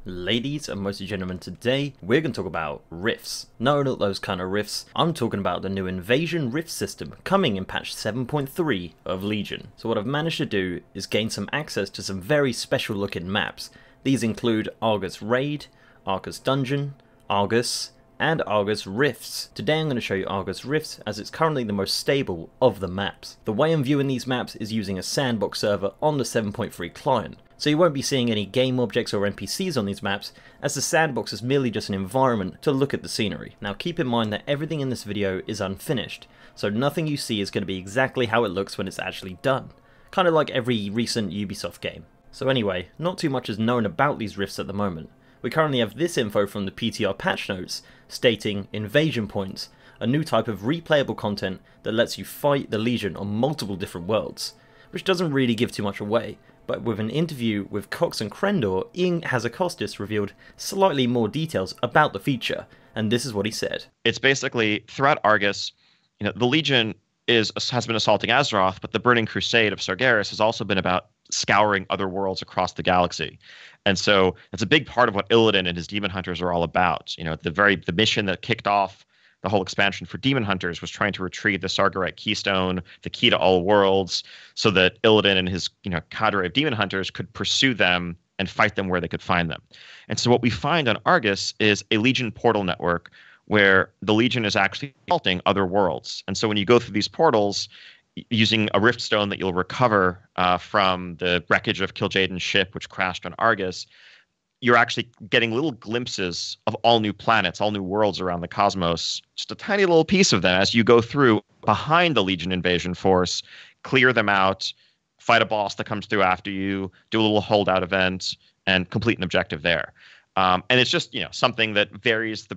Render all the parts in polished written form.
Ladies and mostly gentlemen, today we're going to talk about rifts. No, not those kind of rifts. I'm talking about the new Invasion Rift system coming in patch 7.3 of Legion. So what I've managed to do is gain some access to some very special looking maps. These include Argus Raid, Argus Dungeon, Argus, and Argus Rifts. Today I'm going to show you Argus Rifts as it's currently the most stable of the maps. The way I'm viewing these maps is using a sandbox server on the 7.3 client. So you won't be seeing any game objects or NPCs on these maps, as the sandbox is merely just an environment to look at the scenery. Now keep in mind that everything in this video is unfinished, so nothing you see is going to be exactly how it looks when it's actually done. Kind of like every recent Ubisoft game. So anyway, not too much is known about these rifts at the moment. We currently have this info from the PTR patch notes, stating invasion points, a new type of replayable content that lets you fight the Legion on multiple different worlds, which doesn't really give too much away. But with an interview with Cox and Crendor, Ian Hazakostas revealed slightly more details about the feature, and this is what he said. It's basically, throughout Argus, the Legion has been assaulting Azeroth, but the Burning Crusade of Sargeras has also been about scouring other worlds across the galaxy. And so it's a big part of what Illidan and his Demon Hunters are all about. The mission that kicked off the whole expansion for Demon Hunters was trying to retrieve the Sargerat Keystone, the key to all worlds, so that Illidan and his cadre of Demon Hunters could pursue them and fight them where they could find them. And so what we find on Argus is a Legion portal network where the Legion is actually assaulting other worlds. And so when you go through these portals, using a rift stone that you'll recover from the wreckage of Kil'jaeden's ship, which crashed on Argus, you're actually getting little glimpses of all new planets, all new worlds around the cosmos, just a tiny little piece of them as you go through behind the Legion invasion force, clear them out, fight a boss that comes through after you, do a little holdout event, and complete an objective there. And it's just something that varies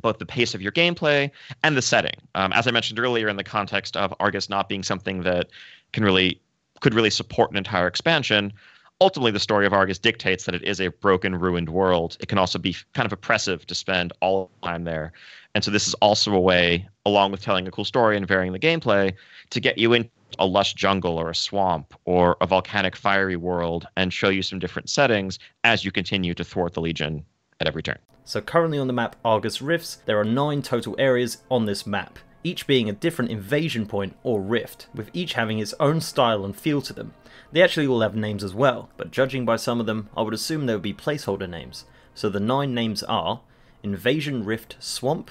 both the pace of your gameplay and the setting. As I mentioned earlier, in the context of Argus not being something that could really support an entire expansion, ultimately the story of Argus dictates that it is a broken, ruined world. It can also be kind of oppressive to spend all the time there. And so this is also a way, along with telling a cool story and varying the gameplay, to get you into a lush jungle or a swamp or a volcanic fiery world and show you some different settings as you continue to thwart the Legion at every turn. So currently on the map Argus Rifts, there are 9 total areas on this map, each being a different invasion point or rift, with each having its own style and feel to them. They actually all have names as well, but judging by some of them, I would assume they would be placeholder names. So the 9 names are Invasion Rift Swamp,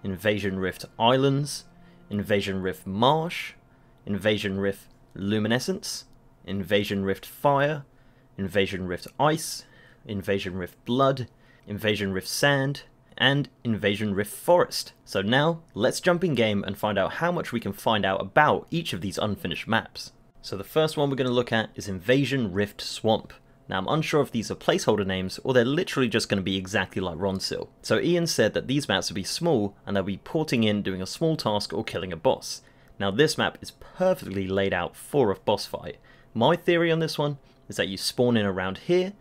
Invasion Rift Islands, Invasion Rift Marsh, Invasion Rift Luminescence, Invasion Rift Fire, Invasion Rift Ice, Invasion Rift Blood, Invasion Rift Sand, and Invasion Rift Forest. So now, let's jump in game and find out how much we can find out about each of these unfinished maps. So the first one we're going to look at is Invasion Rift Swamp. Now I'm unsure if these are placeholder names or they're literally just going to be exactly like Ronsil. So Ian said that these maps will be small and they'll be porting in doing a small task or killing a boss. Now this map is perfectly laid out for a boss fight. My theory on this one is that you spawn in around here,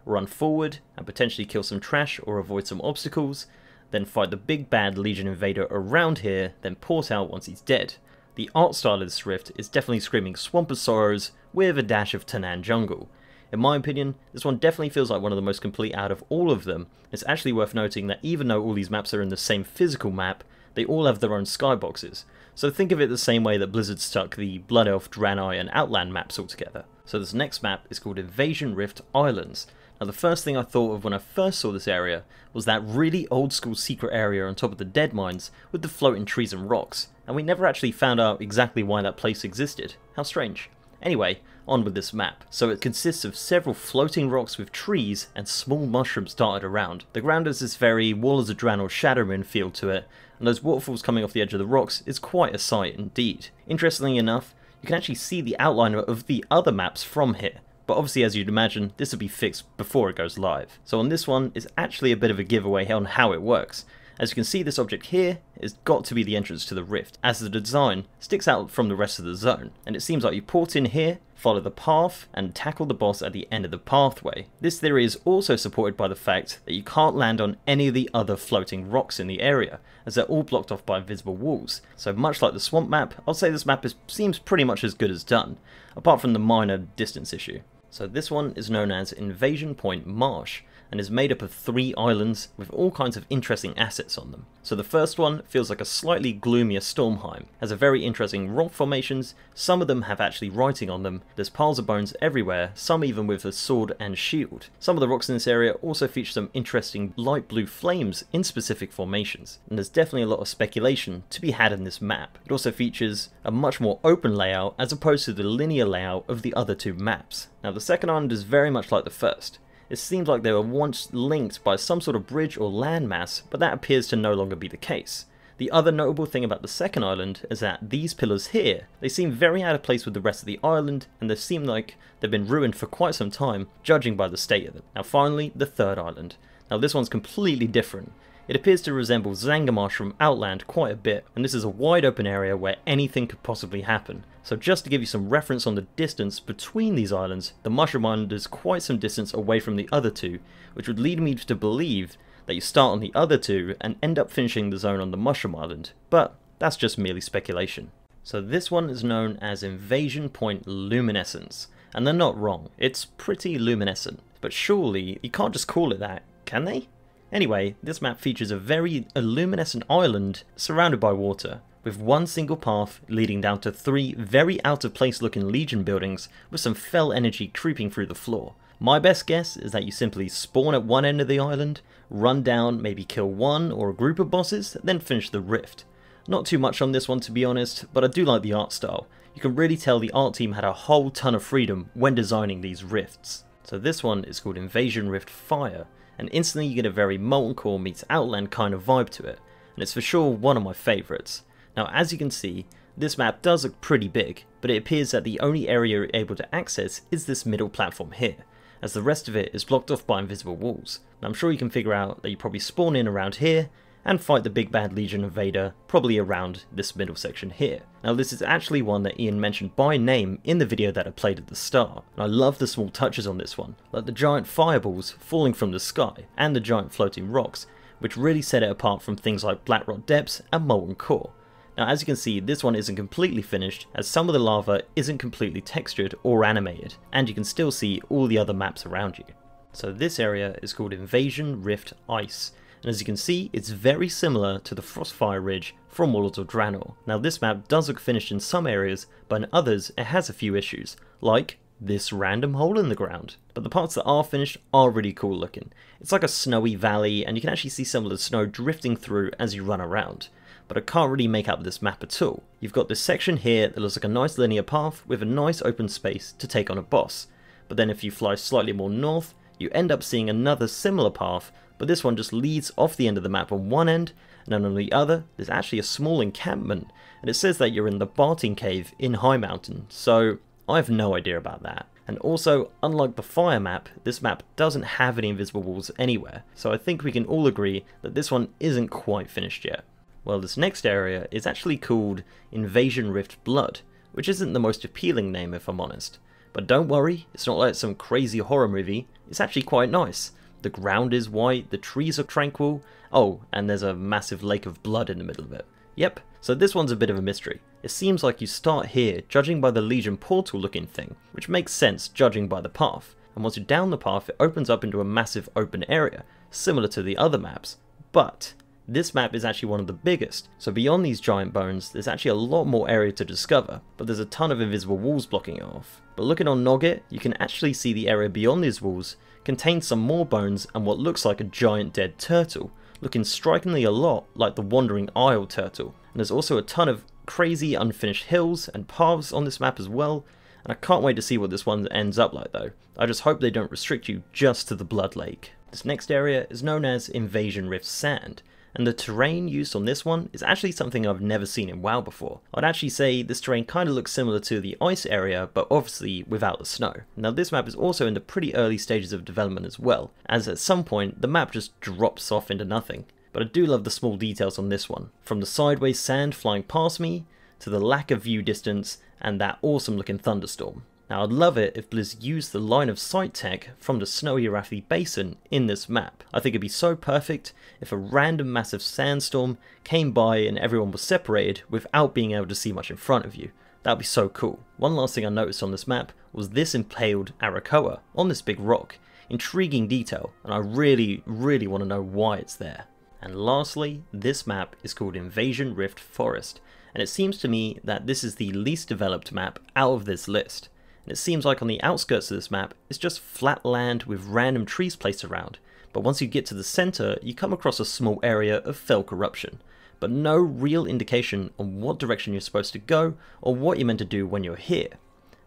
run forward and potentially kill some trash or avoid some obstacles, then fight the big bad Legion invader around here, then port out once he's dead. The art style of this rift is definitely screaming Swamp of Sorrows with a dash of Tanaan Jungle. In my opinion, this one definitely feels like one of the most complete out of all of them. It's actually worth noting that even though all these maps are in the same physical map, they all have their own skyboxes. So think of it the same way that Blizzard stuck the Blood Elf, Draenei and Outland maps all together. So this next map is called Invasion Rift Islands. Now the first thing I thought of when I first saw this area was that really old school secret area on top of the dead mines with the floating trees and rocks, and we never actually found out exactly why that place existed. How strange. Anyway, on with this map. So it consists of several floating rocks with trees and small mushrooms dotted around. The ground has this very Wall of Dran or Shadowrun feel to it, and those waterfalls coming off the edge of the rocks is quite a sight indeed. Interestingly enough, you can actually see the outline of the other maps from here. But obviously, as you'd imagine, this will be fixed before it goes live. So on this one, it's actually a bit of a giveaway on how it works. As you can see, this object here has got to be the entrance to the rift, as the design sticks out from the rest of the zone. And it seems like you port in here, follow the path, and tackle the boss at the end of the pathway. This theory is also supported by the fact that you can't land on any of the other floating rocks in the area, as they're all blocked off by invisible walls. So much like the swamp map, I'll say this map seems pretty much as good as done, apart from the minor distance issue. So this one is known as Invasion Point Marsh, and is made up of 3 islands with all kinds of interesting assets on them. So the first one feels like a slightly gloomier Stormheim, has a very interesting rock formations, some of them have actually writing on them, there's piles of bones everywhere, some even with a sword and shield. Some of the rocks in this area also feature some interesting light blue flames in specific formations, and there's definitely a lot of speculation to be had in this map. It also features a much more open layout as opposed to the linear layout of the other 2 maps. Now the second island is very much like the first. It seems like they were once linked by some sort of bridge or landmass, but that appears to no longer be the case. The other notable thing about the second island is that these pillars here, they seem very out of place with the rest of the island, and they seem like they've been ruined for quite some time, judging by the state of them. Now finally, the third island. Now this one's completely different. It appears to resemble Zangarmarsh from Outland quite a bit, and this is a wide open area where anything could possibly happen. So just to give you some reference on the distance between these islands, the Mushroom Island is quite some distance away from the other 2, which would lead me to believe that you start on the other 2 and end up finishing the zone on the Mushroom Island, but that's just merely speculation. So this one is known as Invasion Point Luminescence, and they're not wrong, it's pretty luminescent, but surely you can't just call it that, can they? Anyway, this map features a very luminescent island surrounded by water, with one single path leading down to 3 very out of place looking Legion buildings with some fell energy creeping through the floor. My best guess is that you simply spawn at one end of the island, run down, maybe kill one or a group of bosses, then finish the rift. Not too much on this one to be honest, but I do like the art style. You can really tell the art team had a whole ton of freedom when designing these rifts. So this one is called Invasion Rift Fire, and instantly you get a very Molten Core meets Outland kind of vibe to it, and it's for sure one of my favourites. Now as you can see, this map does look pretty big, but it appears that the only area you're able to access is this middle platform here, as the rest of it is blocked off by invisible walls. Now I'm sure you can figure out that you probably spawn in around here, and fight the big bad Legion invader probably around this middle section here. Now this is actually one that Ian mentioned by name in the video that I played at the start, and I love the small touches on this one, like the giant fireballs falling from the sky, and the giant floating rocks, which really set it apart from things like Blackrock Depths and Molten Core. Now as you can see, this one isn't completely finished, as some of the lava isn't completely textured or animated, and you can still see all the other maps around you. So this area is called Invasion Rift Ice, and as you can see, it's very similar to the Frostfire Ridge from Warlords of Draenor. Now this map does look finished in some areas, but in others it has a few issues, like this random hole in the ground. But the parts that are finished are really cool looking. It's like a snowy valley, and you can actually see some of the snow drifting through as you run around. But I can't really make out this map at all. You've got this section here that looks like a nice linear path with a nice open space to take on a boss. But then if you fly slightly more north, you end up seeing another similar path, but this one just leads off the end of the map on one end, and then on the other there's actually a small encampment, and it says that you're in the Barting Cave in High Mountain, so I have no idea about that. And also, unlike the fire map, this map doesn't have any invisible walls anywhere, so I think we can all agree that this one isn't quite finished yet. Well, this next area is actually called Invasion Rift Blood, which isn't the most appealing name if I'm honest. But don't worry, it's not like some crazy horror movie, it's actually quite nice. The ground is white, the trees are tranquil, oh, and there's a massive lake of blood in the middle of it. Yep, so this one's a bit of a mystery. It seems like you start here, judging by the Legion portal looking thing, which makes sense judging by the path, and once you're down the path it opens up into a massive open area, similar to the other maps, but this map is actually one of the biggest, so beyond these giant bones there's actually a lot more area to discover, but there's a ton of invisible walls blocking it off. But looking on Nogget, you can actually see the area beyond these walls contains some more bones and what looks like a giant dead turtle, looking strikingly a lot like the Wandering Isle turtle. And there's also a ton of crazy unfinished hills and paths on this map as well, and I can't wait to see what this one ends up like though. I just hope they don't restrict you just to the Blood Lake. This next area is known as Invasion Rift Sand, and the terrain used on this one is actually something I've never seen in WoW before. I'd actually say this terrain kind of looks similar to the ice area, but obviously without the snow. Now this map is also in the pretty early stages of development as well, as at some point the map just drops off into nothing. But I do love the small details on this one, from the sideways sand flying past me, to the lack of view distance, and that awesome looking thunderstorm. Now I'd love it if Blizz used the line of sight tech from the snowy Arathi Basin in this map. I think it'd be so perfect if a random massive sandstorm came by and everyone was separated without being able to see much in front of you. That'd be so cool. One last thing I noticed on this map was this impaled Arakoa on this big rock. intriguing detail, and I really want to know why it's there. And lastly, this map is called Invasion Rift Forest, and it seems to me that this is the least developed map out of this list. And it seems like on the outskirts of this map, it's just flat land with random trees placed around, but once you get to the center, you come across a small area of fell corruption, but no real indication on what direction you're supposed to go or what you're meant to do when you're here.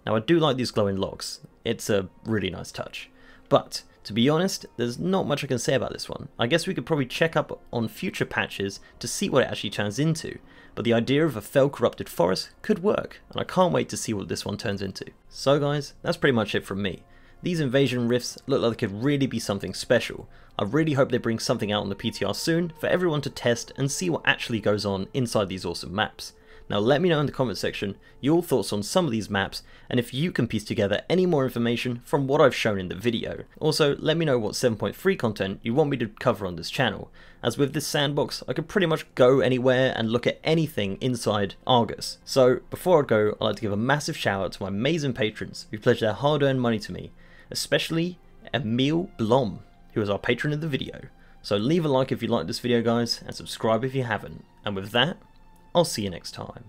Now I do like these glowing logs, it's a really nice touch, but to be honest, there's not much I can say about this one. I guess we could probably check up on future patches to see what it actually turns into, but the idea of a fell corrupted forest could work, and I can't wait to see what this one turns into. So guys, that's pretty much it from me. These invasion rifts look like they could really be something special. I really hope they bring something out on the PTR soon for everyone to test and see what actually goes on inside these awesome maps. Now let me know in the comment section your thoughts on some of these maps, and if you can piece together any more information from what I've shown in the video. Also, let me know what 7.3 content you want me to cover on this channel, as with this sandbox I could pretty much go anywhere and look at anything inside Argus. So before I go, I'd like to give a massive shout out to my amazing patrons who pledged their hard-earned money to me, especially Emil Blom, who is our patron of the video. So leave a like if you like this video guys, and subscribe if you haven't, and with that, I'll see you next time.